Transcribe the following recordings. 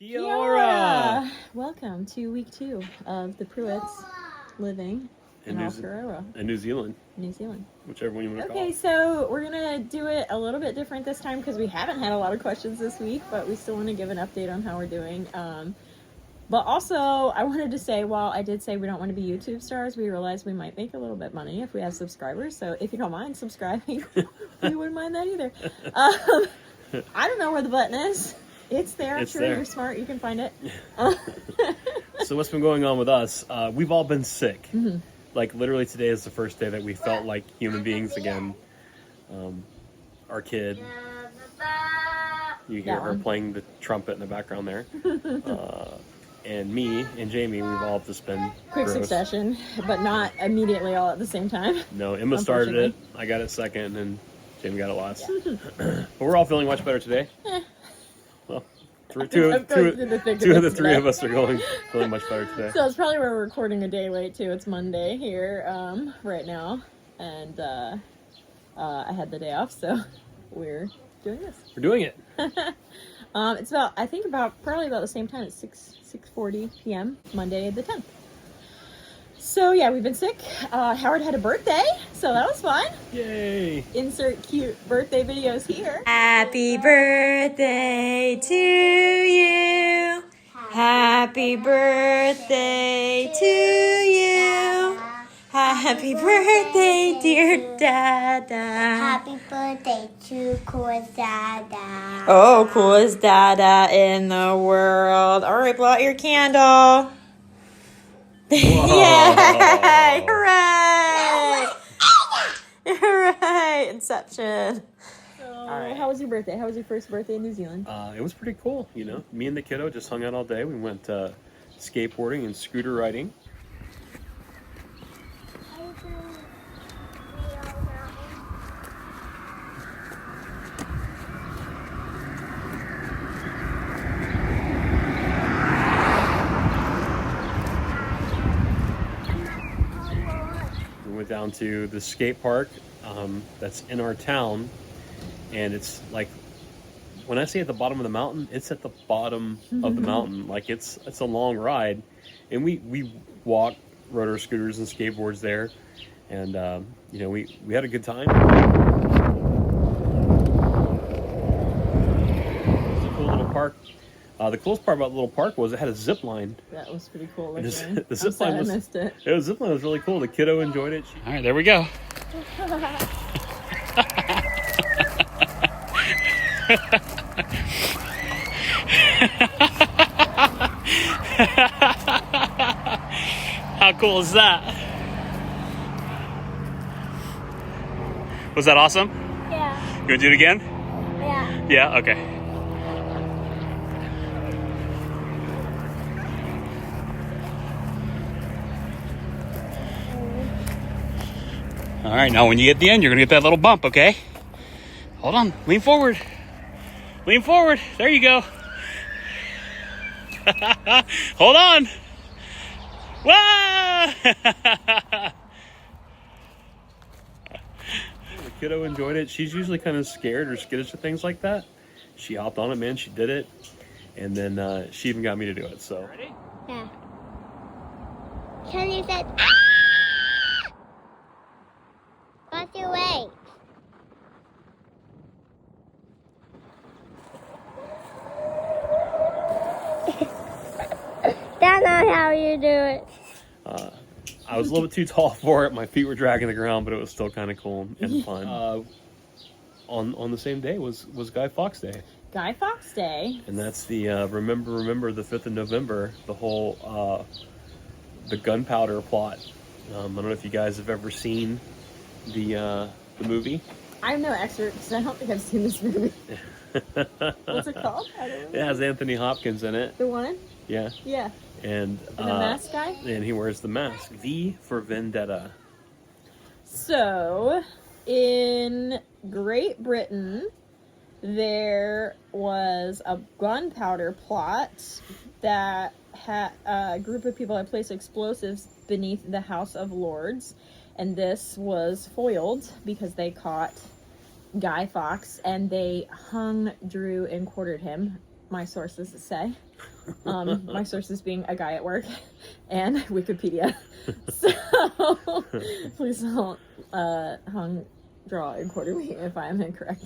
Kia Kia ora! ora! Welcome to week 2 of the Pruitts living in Aotearoa, In New Zealand. New Zealand. Whichever one you want to call Okay, it. so we're gonna do it a little bit different this time because we haven't had a lot of questions this week, but we still want to give an update on how we're doing. But also, I wanted to say, while I did say we don't want to be YouTube stars, we realized we might make a little bit money if we have subscribers. So if you don't mind subscribing, we wouldn't mind that either. I don't know where the button is. It's there. I'm sure you're smart. You can find it. So what's been going on with us? We've all been sick. Mm-hmm. Like literally today is the first day that we felt like human beings again. Our kid, you hear her playing the trumpet in the background there. And me and Jamie, we've all just been quick gross. Succession, but not immediately all at the same time. No, Emma started it. I got it second, and Jamie got it last. Yeah. But we're all feeling much better today. Well, two of the three of us are feeling much better today. So it's probably where we're recording a day late too. It's Monday here right now, and I had the day off, so we're doing this. We're doing it. It's probably about the same time. It's 6:40 p.m. Monday the 10th. So yeah, we've been sick. Howard had a birthday, so that was fun. Yay! Insert cute birthday videos here. Happy birthday to you. Happy birthday to you. Happy birthday, dear Dada. Happy birthday to coolest Dada. Oh, coolest Dada in the world. All right, blow out your candle. Yay! Hooray! Hooray! Inception. All right. How was your birthday? How was your first birthday in New Zealand? It was pretty cool, you know. Me and the kiddo just hung out all day. We went skateboarding and scooter riding. We went down to the skate park that's in our town, and it's like, when I say at the bottom of the mountain, it's at the bottom of the mountain. Like it's a long ride, and we walked, rode our scooters and skateboards there, and you know, we had a good time. It's a cool little park. The coolest part about the little park was it had a zip line. That was pretty cool. The zip line I missed it. The zip line was really cool. The kiddo enjoyed it. All right, there we go. How cool is that? Was that awesome? Yeah. You wanna do it again? Yeah. Yeah, okay. All right, now when you get to the end, you're gonna get that little bump, okay? Hold on, lean forward. Lean forward, there you go. Hold on. Whoa! The kiddo enjoyed it. She's usually kind of scared or skittish of things like that. She hopped on it, man, she did it. And then she even got me to do it, so. Ready? Yeah. Kelly said, what's your weight? That's not how you do it. I was a little bit too tall for it. My feet were dragging the ground, but it was still kind of cool and fun. On the same day was Guy Fawkes Day. Guy Fawkes Day. And that's the remember the 5th of November, the whole the gunpowder plot. I don't know if you guys have ever seen the movie. I'm no expert because I don't think I've seen this movie. What's it called? I don't know. It has Anthony Hopkins in it. The one? Yeah. Yeah. And the mask guy? And he wears the mask. V for Vendetta. So, in Great Britain, there was a gunpowder plot that had a group of people had placed explosives beneath the House of Lords, and this was foiled because they caught Guy Fawkes and they hung, drew, and quartered him my sources say. My sources being a guy at work and Wikipedia. So please don't draw and quarter me if I am incorrect.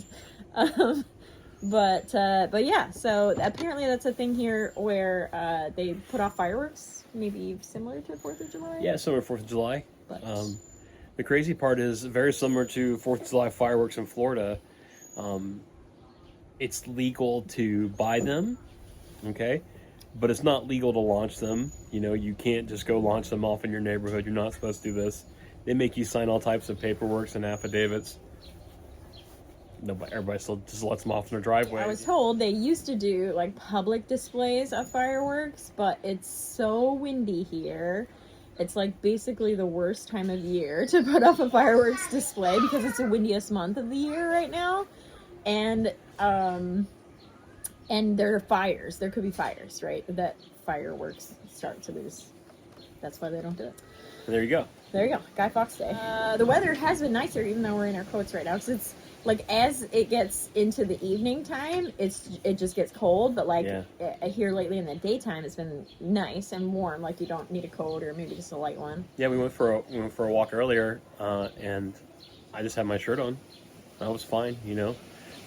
But yeah, so apparently that's a thing here where they put off fireworks, maybe similar to 4th of July. Yeah, similar to 4th of July. But The crazy part is very similar to 4th of July fireworks in Florida. It's legal to buy them, okay? But it's not legal to launch them. You know, you can't just go launch them off in your neighborhood. You're not supposed to do this. They make you sign all types of paperwork and affidavits. Everybody still just lets them off in their driveway. I was told they used to do like public displays of fireworks, but it's so windy here. It's like basically the worst time of year to put up a fireworks display because it's the windiest month of the year right now. And there are fires. There could be fires, right? That fireworks start. So that's why they don't do it. And there you go. There you go. Guy Fawkes Day. The weather has been nicer even though we're in our coats right now. Because it's like as it gets into the evening time, it just gets cold. But like here lately in the daytime, it's been nice and warm. Like you don't need a coat or maybe just a light one. Yeah, we went for a walk earlier, and I just had my shirt on. I was fine, you know.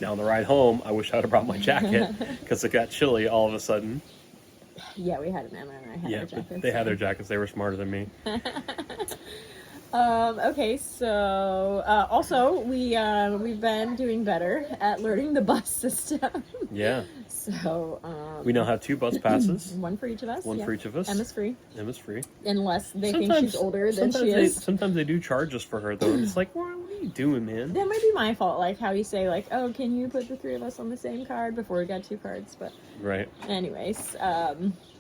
Now on the ride home, I wish I'd have brought my jacket because it got chilly all of a sudden. Yeah, we had an Emma and I had their jackets. They had their jackets. They were smarter than me. Okay, so also we've been doing better at learning the bus system. Yeah. So we now have 2 bus passes. One for each of us. One for each of us. Emma's free. Emma's free. Unless they think she's older than she is. Sometimes they do charge us for her though. It's like, what are you doing, man? That might be my fault. Like how you say, like, oh, can you put the 3 of us on the same card before we got 2 cards? But right. Anyways,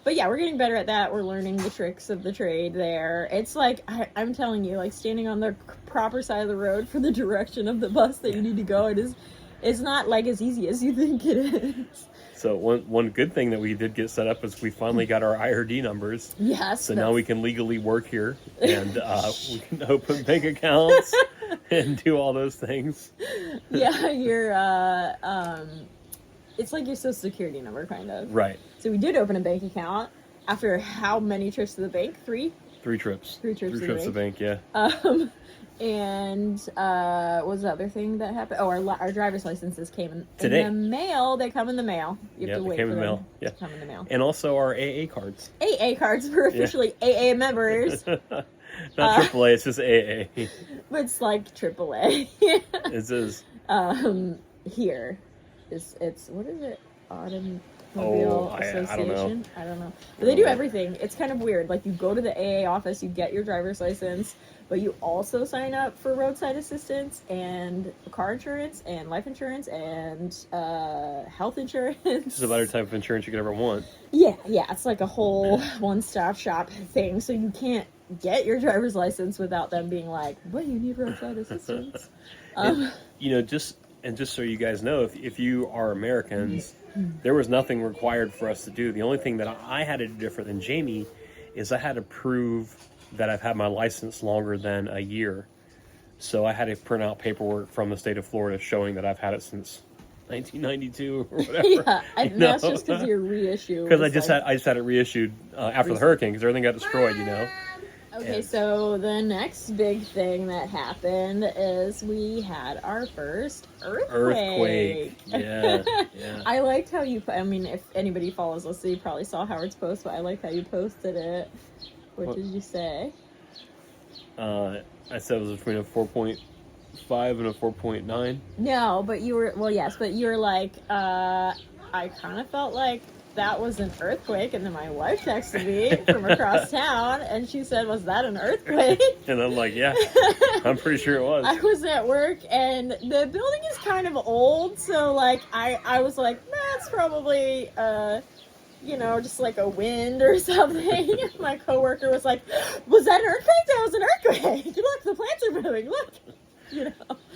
but yeah, we're getting better at that. We're learning the tricks of the trade there. It's like, I'm telling you, like standing on the proper side of the road for the direction of the bus that you need to go, it's not like as easy as you think it is. So one good thing that we did get set up is we finally got our IRD numbers. Yes. So now we can legally work here and we can open bank accounts and do all those things. Yeah, it's like your social security number, kind of. Right. So we did open a bank account after how many trips to the bank? 3? 3 trips. 3 trips to the bank, yeah. And what was the other thing that happened? Oh, our driver's licenses came Today. In the mail. They come in the mail. You have to wait for them to come in the mail. And also our AA cards. AA cards. We're officially AA members. Not AAA, it's just AA. But it's like AAA. It is. Here. It's what is it? Automobile Association? I don't know. But they do everything. It's kind of weird. Like you go to the AA office, you get your driver's license, but you also sign up for roadside assistance and car insurance and life insurance and health insurance. Just about every type of insurance you could ever want. Yeah, it's like a whole one-stop shop thing. So you can't get your driver's license without them being like, "What, you need roadside assistance?" And, you know, just so you guys know, if you are Americans, there was nothing required for us to do. The only thing that I had to do different than Jamie is I had to prove that I've had my license longer than a year. So I had to print out paperwork from the state of Florida showing that I've had it since 1992 or whatever. Yeah, that's just because your reissue. Because I just had it reissued after the hurricane because everything got destroyed, you know. Okay, so the next big thing that happened is we had our first earthquake. Yeah. I liked how you, I mean, if anybody follows us, you probably saw Howard's post, but I liked how you posted it. What did you say? I said it was between a 4.5 and a 4.9. No, but you were, well, yes, but you were like, I kind of felt like that was an earthquake, and then my wife texted me from across town, and she said, was that an earthquake? And I'm like, yeah, I'm pretty sure it was. I was at work, and the building is kind of old, so, like, I was like, that's probably, just like a wind or something. My coworker was like, was that an earthquake? That was an earthquake. Look, the plants are moving, look.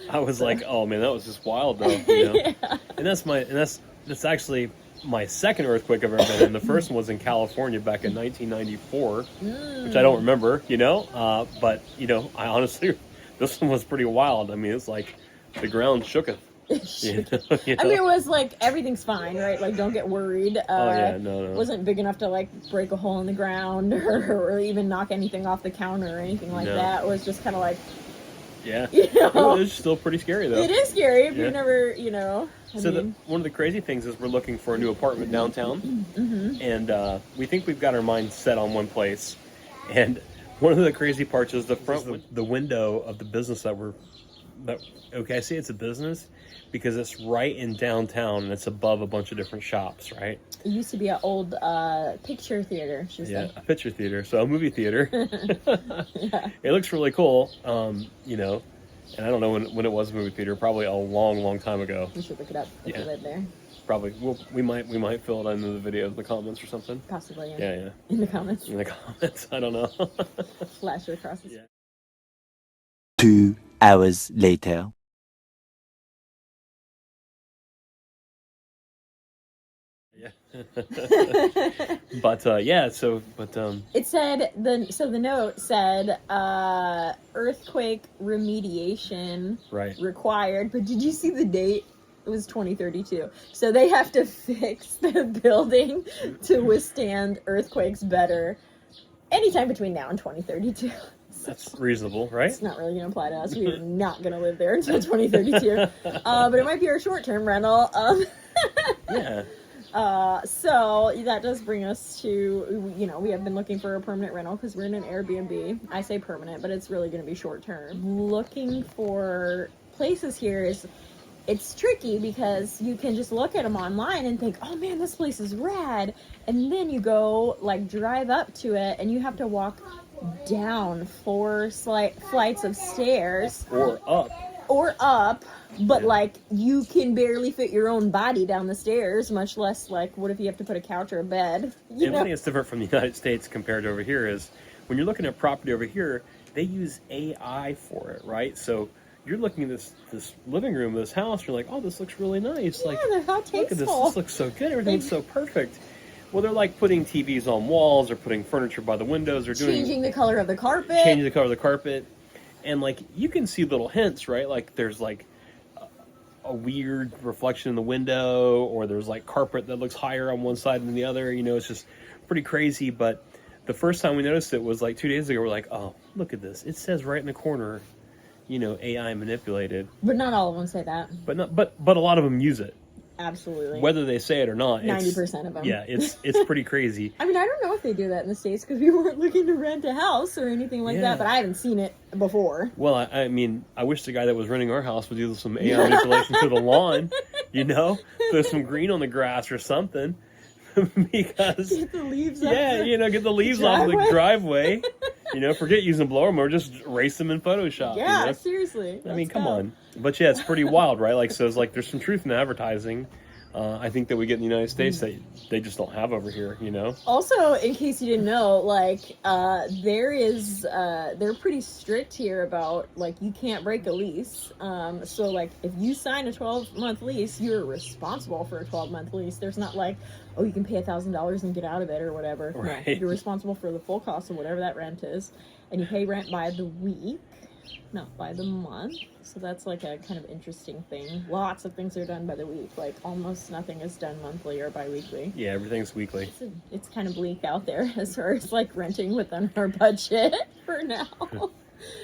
I was like, oh man, that was just wild though, Yeah. And that's actually my second earthquake I've ever been in. The first one was in California back in 1994, which I don't remember, but I honestly, this one was pretty wild. I mean, it's like the ground shook You know? I mean, it was like everything's fine, right? Like, don't get worried. No. Wasn't big enough to like break a hole in the ground or even knock anything off the counter or anything like No. that. It was just kind of like, Yeah. you know, It's still pretty scary though. it is scary if Yeah. you never, you know. One of the crazy things is we're looking for a new apartment downtown, and we think we've got our minds set on one place. And one of the crazy parts is the window of the business okay, I say it's a business because it's right in downtown and it's above a bunch of different shops, right? It used to be an old picture theater, she said. A picture theater, so a movie theater. Yeah. It looks really cool, you know, and I don't know when it was a movie theater, probably a long time ago. We should look it up if you live there. Probably, we might fill it into the video in the comments or something. Possibly, Yeah. In the comments. In the comments, I don't know. Flash it across the Yeah. 2 hours later. Yeah. It said the note said earthquake remediation required, but did you see the date? It was 2032. So they have to fix the building to withstand earthquakes better anytime between now and 2032. That's reasonable, right? It's not really going to apply to us. We're not going to live there until 2032. But it might be our short-term rental. Yeah. So that does bring us to, you know, we have been looking for a permanent rental because we're in an Airbnb. I say permanent, but it's really going to be short term. Looking for places here it's tricky because you can just look at them online and think, oh man, this place is rad. And then you go like drive up to it and you have to walk down 4 flights of stairs. Or up, but like you can barely fit your own body down the stairs, much less like what if you have to put a couch or a bed? The only thing that's different from the United States compared to over here is when you're looking at property over here, they use AI for it, right? So you're looking at this living room of this house, you're like, oh, this looks really nice. Yeah, Like, they're how tasteful. look at this looks so good. Everything's so perfect. Well, they're like putting TVs on walls or putting furniture by the windows or changing the color of the carpet. Changing the color of the carpet. And like you can see little hints, right? Like there's like a weird reflection in the window, or there's like carpet that looks higher on one side than the other. You know, it's just pretty crazy. But the first time we noticed it was like 2 days ago. We're like, oh, look at this. It says right in the corner, you know, AI manipulated. But not all of them say that. But a lot of them use it. Absolutely. Whether they say it or not, 90% of them. Yeah, it's pretty crazy. I mean, I don't know if they do that in the States because we weren't looking to rent a house or anything like that, but I haven't seen it before. Well, I mean, I wish the guy that was renting our house would do some AI manipulation to the lawn, you know? Throw some green on the grass or something. Because get the leaves off get the leaves off the driveway. You know, forget using blower mower, just erase them in Photoshop. Yeah, you know? seriously. I mean, come on. But yeah, it's pretty wild, right? Like, so it's like there's some truth in advertising. I think that we get in the United States that they just don't have over here, you know? Also, in case you didn't know, like, they're pretty strict here about, like, you can't break a lease. So, like, if you sign a 12-month lease, you're responsible for a 12-month lease. There's not like, oh, you can pay $1,000 and get out of it or whatever. Right. No, you're responsible for the full cost of whatever that rent is. And you pay rent by the week, not by the month. So that's like a kind of interesting thing. Lots of things are done by the week. Like almost nothing is done monthly or bi-weekly. Yeah, everything's weekly. It's kind of bleak out there as far as like renting within our budget for now.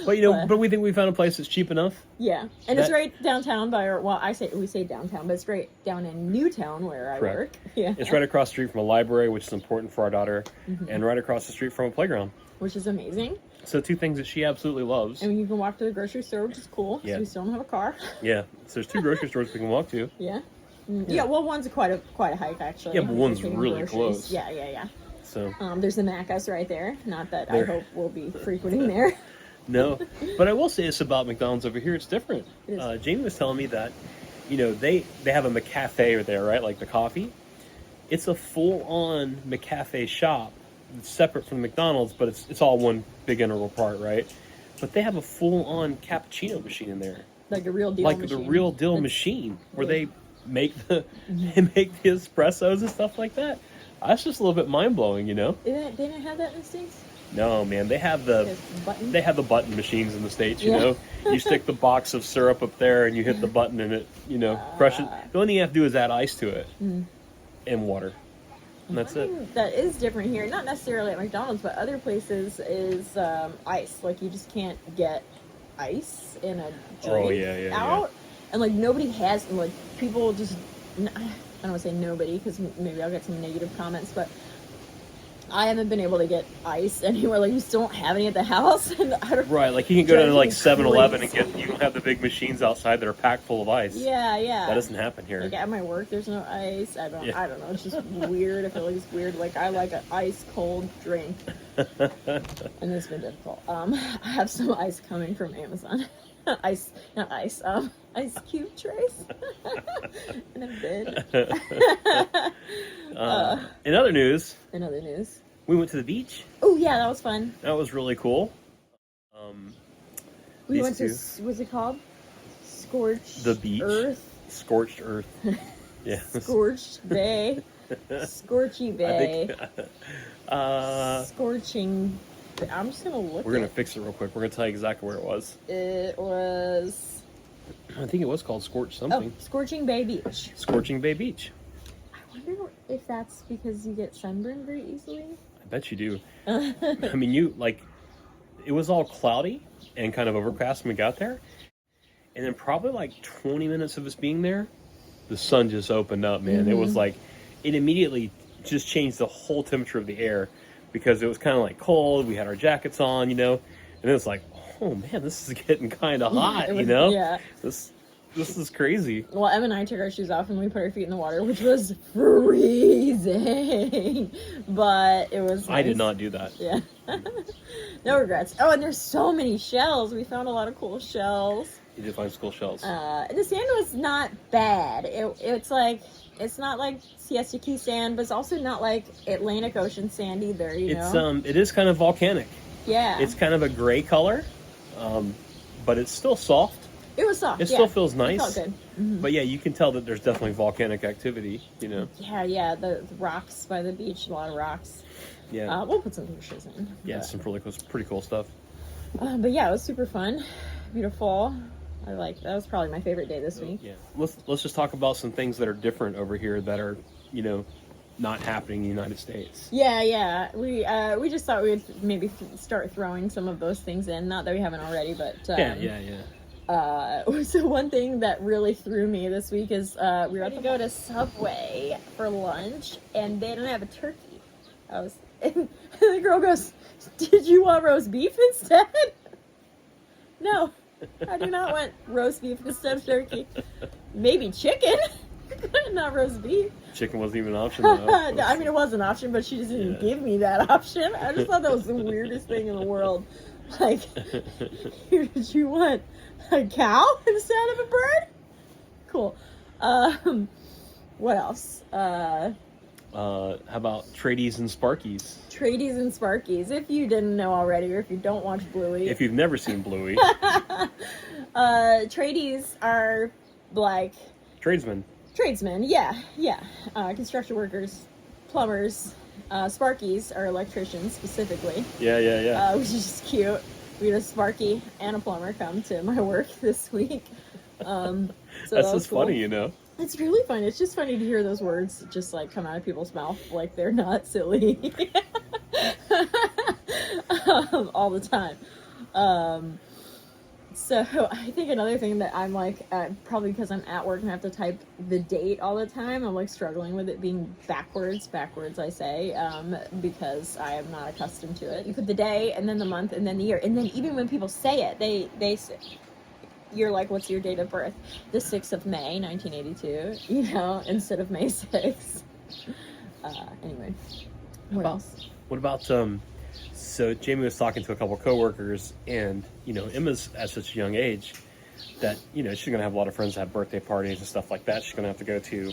But but we think we found a place that's cheap enough. Yeah, and it's right downtown by our. Well, we say downtown, but it's right down in Newtown where I work. Yeah, it's right across the street from a library, which is important for our daughter, and right across the street from a playground, which is amazing. So 2 things that she absolutely loves. And you can walk to the grocery store, which is cool. Yeah, we still don't have a car. Yeah, so there's 2 grocery stores we can walk to. Yeah. Yeah. Well, one's quite a hike actually. Yeah, but one's really close. Yeah. So there's the Macca's right there. Not that I hope we'll be frequenting there. No, but I will say this about McDonald's over here. It's different. It is. Jamie was telling me that, you know, they have a McCafe there, right? Like the coffee. It's a full-on McCafe shop. It's separate from McDonald's, but it's all one big integral part, right? But they have a full-on cappuccino machine in there. Like a real deal like machine. Like the real deal machine where they make the espressos and stuff like that. That's just a little bit mind-blowing, you know? They didn't have that in the States? No, man, they have This button. the button machines in the States, you Yeah. know? You stick the box of syrup up there and you hit the button and it, crushes. The only thing you have to do is add ice to it and water. And that's it. Something that is different here, not necessarily at McDonald's, but other places, is ice. Like, you just can't get ice in a drink out. And, like, nobody has, like, people just, I don't want to say nobody, because maybe I'll get some negative comments, but I haven't been able to get ice anywhere. Like, we still don't have any at the house. And I don't, Right, like you can go to like Driving me 7-Eleven and crazy. get, you don't have the big machines outside that are packed full of ice. yeah. That doesn't happen here. Like, at my work, there's no ice. I don't know. It's just weird. I feel like it's weird. Like, I like an ice cold drink. And it's been difficult. I have some ice coming from Amazon. Ice cube trays. In a bid. In other news, In other news. we went to the beach. Oh, yeah, that was fun. That was really cool. We These went to, two. what's it called? Scorched The beach. Earth. Scorched earth. Yeah. Scorched Bay. Scorchy Bay. Scorching. I'm just gonna look. We're gonna fix it real quick. We're gonna tell you exactly where it was. It was I think it was called Scorch something. Scorching Bay Beach. Scorching Bay Beach. I wonder if that's because you get sunburned very easily. I bet you do. I mean, it was all cloudy and kind of overcast when we got there. And then probably like 20 minutes of us being there, the sun just opened up, man. It was like, it immediately just changed the whole temperature of the air because it was kind of like cold. We had our jackets on, and it was like, oh man, this is getting kind of hot, Yeah. This is crazy. Well, Em and I took our shoes off and we put our feet in the water, which was freezing. But it was nice. I did not do that. Yeah. No regrets. Oh, and there's so many shells. We found a lot of cool shells. You did find school shells. The sand was not bad. It's not like Siesta Key sand, but it's also not like Atlantic Ocean sand either, It is kind of volcanic. Yeah. It's kind of a gray color, but it's still soft. It was soft. It still feels It nice. felt good. Mm-hmm. But yeah, you can tell that there's definitely volcanic activity, Yeah, the rocks by the beach, a lot of rocks. Yeah. We'll put some pictures in. Yeah, But, some pretty cool stuff. but yeah, it was super fun. Beautiful. That was probably my favorite day this week. Yeah. Let's just talk about some things that are different over here that are, not happening in the United States. Yeah. We just thought we would maybe start throwing some of those things in. Not that we haven't already, but Yeah. So one thing that really threw me this week is we were about to go to Subway for lunch, and they didn't have a turkey. And the girl goes, "Did you want roast beef instead?" No, I do not want roast beef instead of turkey. Maybe chicken, not roast beef. Chicken wasn't even an option, though. No, I mean, it was an option, but she just didn't give me that option. I just thought that was the weirdest thing in the world. Like, here, did you want a cow instead of a bird? Cool. What else? How about Tradies and Sparkies? Tradies and Sparkies. If you didn't know already, or if you don't watch Bluey, If you've never seen Bluey. Tradies are like Tradesmen. tradesmen. Yeah. Construction workers, plumbers. Sparkies are electricians specifically. Yeah. Which is just cute. We had a Sparky and a plumber come to my work this week. So That's that was just cool. funny, It's really fun. It's just funny to hear those words just like come out of people's mouth like they're not silly all the time. So I think another thing that I'm like, probably because I'm at work and I have to type the date all the time, I'm like struggling with it being backwards I say, because I am not accustomed to it. You put the day and then the month and then the year, and then even when people say it, they say, you're like, what's your date of birth? The 6th of May, 1982, instead of May 6th. Anyway, what else? What about, so Jamie was talking to a couple coworkers, and, Emma's at such a young age that, she's going to have a lot of friends that have birthday parties and stuff like that she's going to have to go to.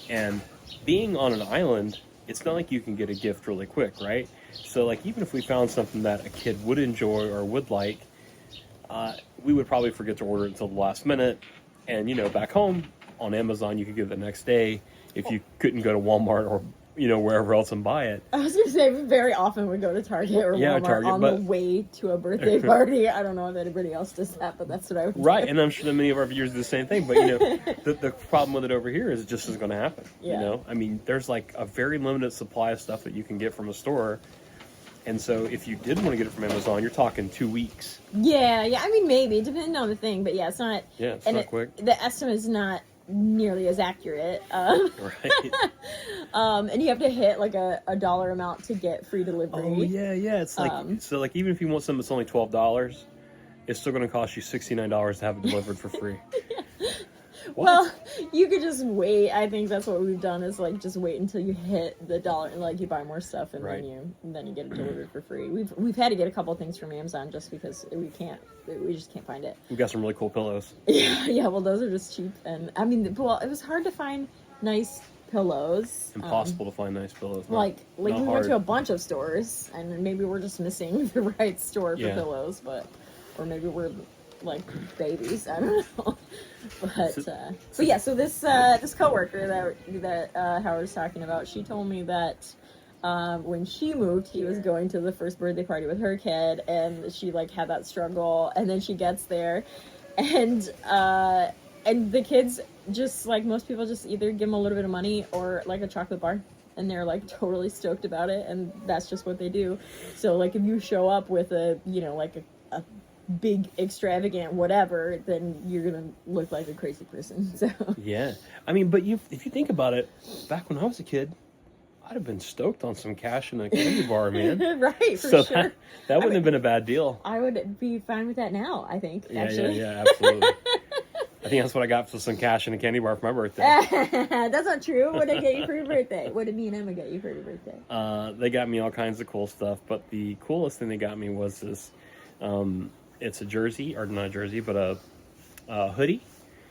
And being on an island, it's not like you can get a gift really quick, right? So, like, even if we found something that a kid would enjoy or would like, we would probably forget to order it until the last minute. And, back home on Amazon, you could get it the next day if you couldn't go to Walmart or wherever else and buy it. I was gonna say very often we go to Target or Yeah, Walmart Target, on but- the way to a birthday party. I don't know if anybody else does that, but that's what I would Right, do. and I'm sure that many of our viewers do the same thing. But the problem with it over here is it just is going to happen. Yeah. I mean, there's like a very limited supply of stuff that you can get from a store, and so if you did want to get it from Amazon, you're talking 2 weeks. Yeah. I mean, maybe depending on the thing, but yeah, it's not. Yeah, it's and not quick. The estimate is not nearly as accurate. Right. And you have to hit like a dollar amount to get free delivery. Oh yeah. It's like like even if you want something that's only $12, it's still going to cost you $69 to have it delivered for free. What? Well, you could just wait. I think that's what we've done is like just wait until you hit the dollar and like you buy more stuff and Right. then you get it delivered for free. We've had to get a couple things from Amazon just because we just can't find it. We've got some really cool pillows. Yeah. Well, those are just cheap, and I mean, well, it was hard to find nice pillows. Impossible to find nice pillows. Like not we went hard. to a bunch of stores, and maybe we're just missing the right store for Yeah. pillows, or maybe we're like babies. I don't know. But yeah. So this coworker that Howard was talking about, she told me that when she moved, he was going to the first birthday party with her kid, and she like had that struggle, and then she gets there, and the kids just like most people just either give them a little bit of money or like a chocolate bar. And they're like totally stoked about it, and that's just what they do. So like if you show up with a big extravagant whatever, then you're gonna look like a crazy person. So Yeah, I mean, but if you think about it, back when I was a kid, I'd have been stoked on some cash in a candy bar, man. right, for So sure. that wouldn't have been a bad deal. I would be fine with that now, I think. Actually. Yeah, absolutely. I think that's what I got for some cash in a candy bar for my birthday. That's not true. What did I get you for your birthday? What did me and Emma get you for your birthday? They got me all kinds of cool stuff, but the coolest thing they got me was this. It's a jersey, or not a jersey, but a hoodie,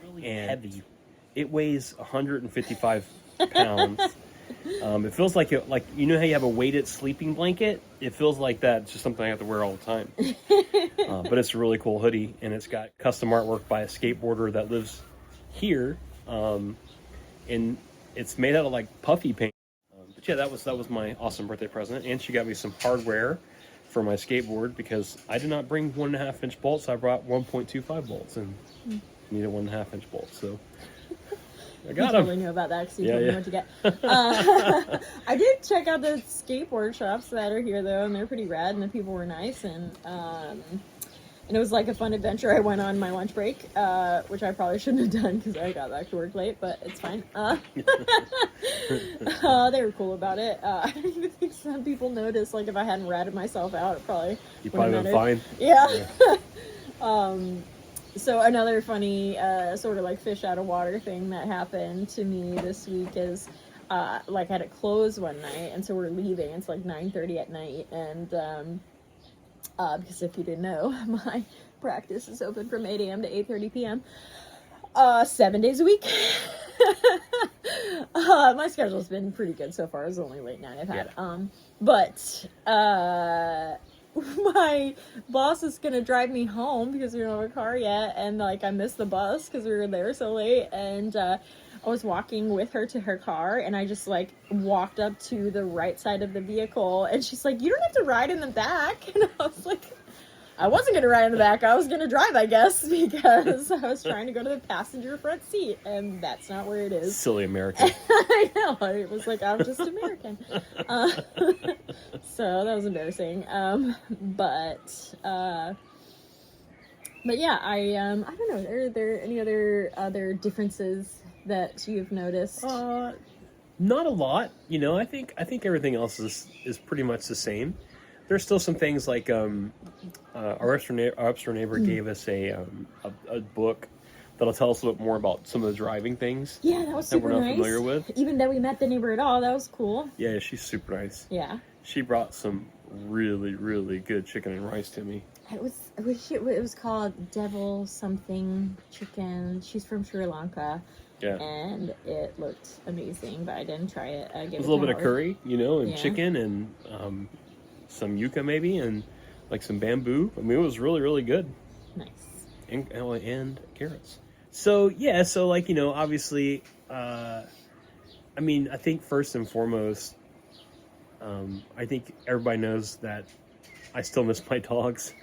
really and heavy. It weighs 155 pounds. It feels like how you have a weighted sleeping blanket. It feels like that. It's just something I have to wear all the time. But it's a really cool hoodie, and it's got custom artwork by a skateboarder that lives here, and it's made out of like puffy paint. But yeah, that was my awesome birthday present, and she got me some hardware for my skateboard because I did not bring 1.5 inch bolts. I brought 1.25 bolts and needed 1.5 inch bolts. So I got them. Totally knew about that because you Yeah, told me yeah. what to get. I did check out the skateboard shops that are here though, and they're pretty rad, and the people were nice, and it was like a fun adventure I went on my lunch break, which I probably shouldn't have done because I got back to work late, but it's fine. They were cool about it. I don't even think some people noticed. Like if I hadn't ratted myself out, it probably You wouldn't probably have been mattered. fine. Yeah. So another funny sort of like fish out of water thing that happened to me this week is like I had it closed one night, and so we're leaving. It's like 9:30 at night, and because if you didn't know, my practice is open from 8 a.m. to 8:30 p.m. 7 days a week. My schedule's been pretty good so far. It's the only late night I've had. Yeah. But my boss is gonna drive me home because we don't have a car yet, and like I missed the bus because we were there so late, and I was walking with her to her car, and I just like walked up to the right side of the vehicle, and she's like, "You don't have to ride in the back," and I was like, I wasn't gonna ride in the back. I was gonna drive, I guess, because I was trying to go to the passenger front seat, and that's not where it is. Silly American. I know. It was like I'm just American. So that was embarrassing. But yeah, I don't know. Are there any other differences that you've noticed? Not a lot. I think everything else is pretty much the same. There's still some things like our upstairs neighbor gave us a book that'll tell us a little bit more about some of the driving things. Yeah, that was that super we're not nice. familiar with. Even though we met the neighbor at all, that was cool. Yeah, she's super nice. Yeah. She brought some really, really good chicken and rice to me. It was called Devil something chicken. She's from Sri Lanka. Yeah. And it looked amazing, but I didn't try it. I gave It was it a little to bit of Howard. curry, and Yeah. chicken and some yuca maybe, and like some bamboo. I mean, it was really, really good. Nice. And carrots. So, yeah, obviously, I mean, I think first and foremost, I think everybody knows that I still miss my dogs,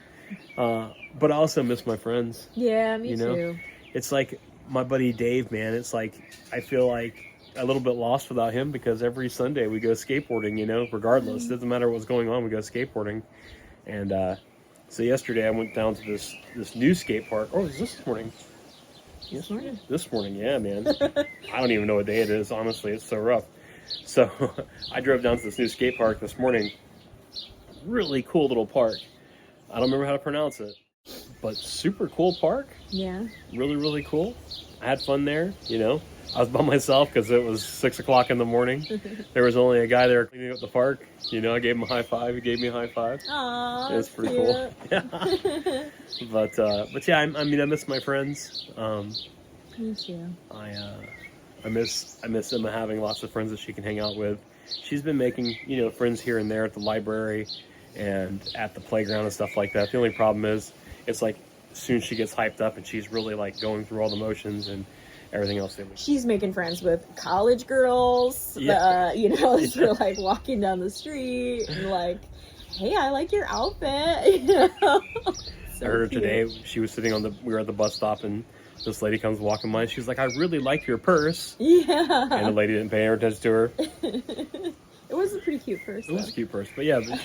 but I also miss my friends. Yeah, me You know? too. It's like my buddy Dave, man. It's like I feel like a little bit lost without him because every Sunday we go skateboarding, regardless. Doesn't matter what's going on, we go skateboarding. And so yesterday I went down to this new skate park. Oh, it was this morning. This morning, yeah, man. I don't even know what day it is, honestly. It's so rough. So I drove down to this new skate park this morning. Really cool little park. I don't remember how to pronounce it, but super cool park. Yeah. Really, really cool. I had fun there, I was by myself because it was 6 o'clock in the morning. There was only a guy there cleaning up the park. I gave him a high five. He gave me a high five. Aww, It was pretty cool. Yeah. But yeah, I mean, I miss my friends. Me too. I miss Emma having lots of friends that she can hang out with. She's been making, friends here and there at the library and at the playground and stuff like that. The only problem is, it's like as soon as she gets hyped up and she's really like going through all the motions and everything else. She's making friends with college girls. Yeah. They're like walking down the street and like, hey, I like your outfit. So I heard her cute. today. She was sitting we were at the bus stop and this lady comes walking by. She's like, I really like your purse. Yeah. And the lady didn't pay her attention to her. It was a pretty cute purse. It was a cute purse, but yeah, but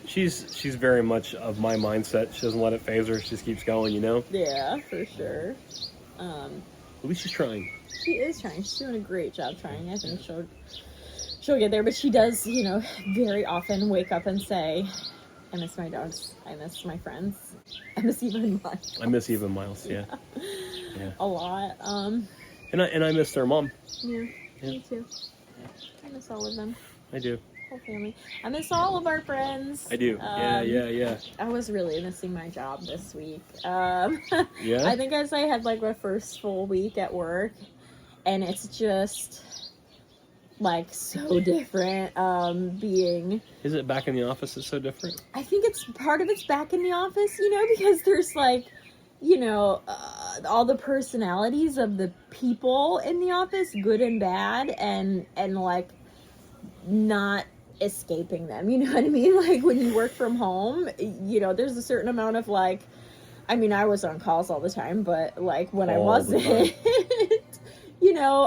she's very much of my mindset. She doesn't let it phase her. She just keeps going, Yeah, for sure. At least she's trying. She is trying. She's doing a great job trying. I think she'll get there. But she does, very often wake up and say, I miss my dogs. I miss my friends. I miss even Miles. I miss even Miles. Yeah. A lot. And I miss their mom. Yeah, me too. I miss all of them. I do. Whole family. I miss all of our friends. I do. Yeah. I was really missing my job this week. Yeah. I think as I had like my first full week at work, and it's just like so different. Being. Is it back in the office? It's so different. I think it's part of it's back in the office, because there's like, all the personalities of the people in the office, good and bad, and like not escaping them. You know what I mean? Like when you work from home, there's a certain amount of like, I mean, I was on calls all the time, but like when I wasn't,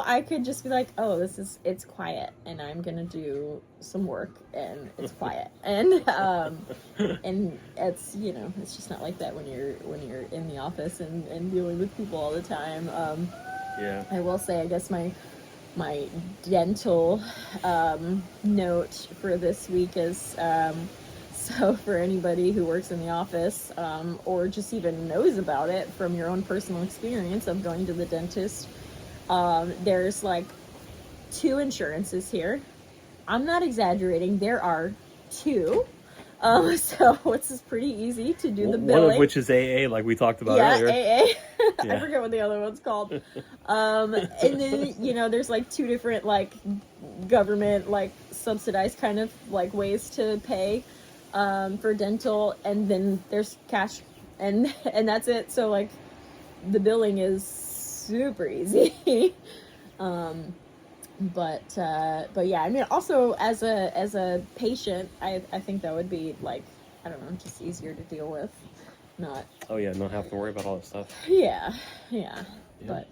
I could just be like, oh, it's quiet and I'm going to do some work and it's quiet. And, and it's, it's just not like that when you're in the office and dealing with people all the time. Yeah. I will say, I guess my dental, note for this week is, so for anybody who works in the office, or just even knows about it from your own personal experience of going to the dentist, there's like 2 insurances here. I'm not exaggerating. There are 2. So it's pretty easy to do the billing. One of which is AA, like we talked about earlier. AA. Yeah. I forget what the other one's called. And then, there's like 2 different like government like subsidized kind of like ways to pay for dental, and then there's cash, and that's it. So like the billing is super easy. But yeah, I mean, also as a patient, I think that would be like, I don't know, just easier to deal with. Not. Oh yeah, not have to worry about all that stuff. Yeah. But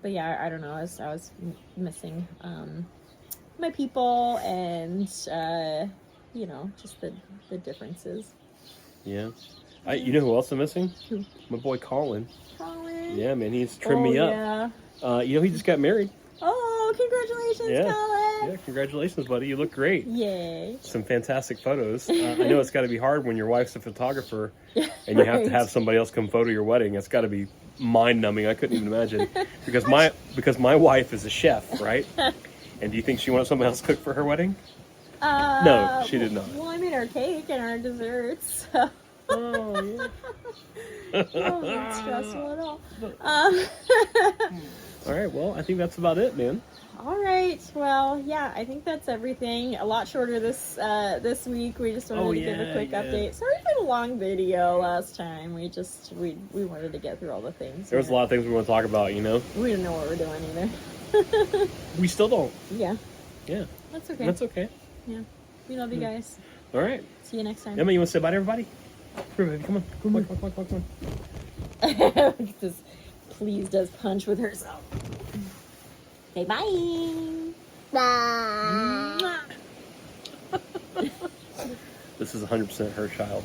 yeah, I don't know. I was missing my people and just the differeries. Yeah. You know who else I'm missing? Who? My boy Colin. Colin. Yeah, man, he's trimmed me up. Yeah. He just got married. Oh, congratulations, Colin. Yeah, congratulations, buddy. You look great. Yay. Some fantastic photos. I know it's got to be hard when your wife's a photographer and you have to have somebody else come photo your wedding. It's got to be mind-numbing. I couldn't even imagine. Because my wife is a chef, right? And do you think she wanted somebody else to cook for her wedding? No, she did not. Well, I made our cake and our desserts. So. Oh, yeah. Not stressful at all. All right, well, I think that's about it, man. All right. Well, yeah, I think that's everything. A lot shorter this week. We just wanted to give a quick update. Sorry for the long video last time. We wanted to get through all the things. There was a lot of things we want to talk about, We didn't know what we're doing either. We still don't. Yeah, Yeah, that's okay. that's okay. Yeah, we love you guys. All right. See you next time. Emma, you want to say bye to everybody? Come on. Come on. Look at this. Please does punch with herself. Say bye. Bye. Mwah. This is 100% her child.